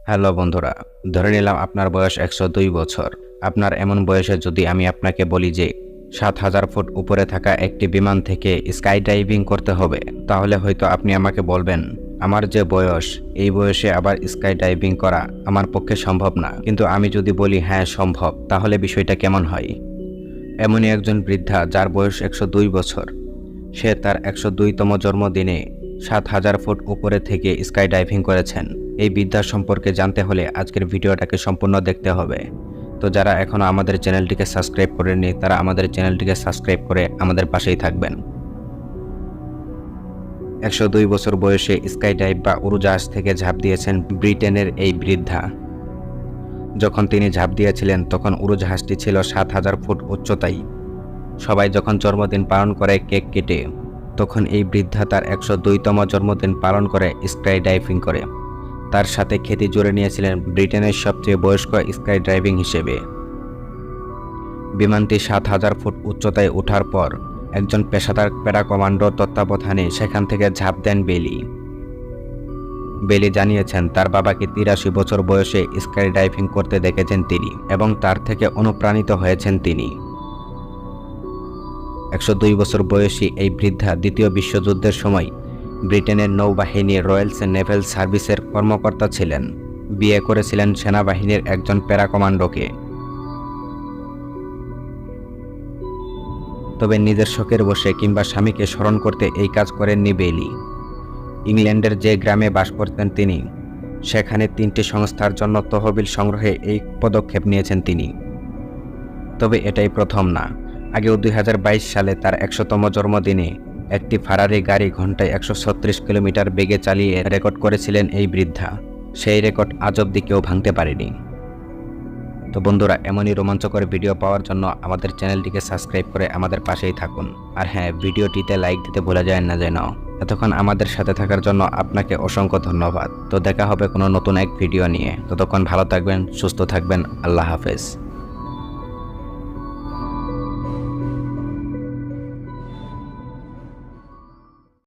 Hello বন্ধুরা, ধরে নিলাম আপনার বয়স 102 বছর। আপনার এমন বয়সে যদি আমি আপনাকে বলি যে 7000 ফুট উপরে থাকা একটি বিমান থেকে স্কাই ডাইভিং করতে হবে, তাহলে হয়তো আপনি আমাকে বলবেন, আমার যে বয়স, এই বয়সে আবার স্কাই ডাইভিং করা আমার পক্ষে সম্ভব না। কিন্তু আমি যদি বলি হ্যাঁ সম্ভব, তাহলে বিষয়টা কেমন হয়? এমনই একজন বৃদ্ধা যার বয়স 102 বছর, সে তার 102তম জন্মদিনে 7000 ফুট উপরে থেকে স্কাই ডাইভিং করেছেন। এই বিদ্যা সম্পর্কে জানতে হলে আজকের ভিডিওটাকে সম্পূর্ণ দেখতে হবে। তো যারা এখনও আমাদের চ্যানেলটিকে সাবস্ক্রাইব করেননি, তারা আমাদের চ্যানেলটিকে সাবস্ক্রাইব করে আমাদের পাশেই থাকবেন। 102 বছর বয়সে স্কাই ডাইভ বা উড়োজাহাজ থেকে ঝাঁপ দিয়েছেন ব্রিটেনের এই বৃদ্ধা। যখন তিনি ঝাঁপ দিয়েছিলেন তখন উড়োজাহাজটি ছিল 7000 ফুট উচ্চতায়। সবাই যখন জন্মদিন পালন করে কেক কেটে, তখন এই বৃদ্ধা তার 102তম জন্মদিন পালন করে স্কাই ডাইভিং করে। তার সাথে খ্যাতি জুড়ে নিয়েছিলেন ব্রিটেনের সবচেয়ে বয়স্ক স্কাই ডাইভিং হিসেবে। বিমানটি 7000 ফুট উচ্চতায় ওঠার পর একজন পেশাদার প্যারা কমান্ডোর তত্ত্বাবধানে সেখান থেকে ঝাঁপ দেন বেলি। বেলি জানিয়েছেন তার বাবাকে 83 বছর বয়সে স্কাই ডাইভিং করতে দেখেছেন তিনি, এবং তার থেকে অনুপ্রাণিত হয়েছেন তিনি। 102 বছর বয়সী এই বৃদ্ধা দ্বিতীয় বিশ্বযুদ্ধের সময় ব্রিটেনের নৌবাহিনীর রয়্যাল নেভেল সার্ভিসের কর্মকর্তা ছিলেন। বিয়ে করেছিলেন সেনাবাহিনীর একজন প্যারা কমান্ডোকে। তবে নিজের শখের বসে কিংবা স্বামীকে স্মরণ করতে এই কাজ করেননি বেলি। ইংল্যান্ডের যে গ্রামে বাস করতেন তিনি, সেখানে 3টি সংস্থার জন্য তহবিল সংগ্রহে এই পদক্ষেপ নিয়েছেন তিনি। তবে এটাই প্রথম না। আগেও 2022 সালে তার 100তম জন্মদিনে একটি ফারারি গাড়ি ঘন্টায় 136 কিলোমিটার বেগে চালিয়ে রেকর্ড করেছিলেন এই বৃদ্ধা। সেই রেকর্ড আজ অবধি কেউ ভাঙতে পারেনি। তো বন্ধুরা, এমনই রোমাঞ্চকর ভিডিও পাওয়ার জন্য আমাদের চ্যানেলটিকে সাবস্ক্রাইব করে আমাদের পাশেই থাকুন। আর হ্যাঁ, ভিডিওটিতে লাইক দিতে ভুলে যায় না যেন। এতক্ষণ আমাদের সাথে থাকার জন্য আপনাকে অসংখ্য ধন্যবাদ। তো দেখা হবে কোনো নতুন এক ভিডিও নিয়ে। ততক্ষণ ভালো থাকবেন, সুস্থ থাকবেন। আল্লাহ হাফেজ।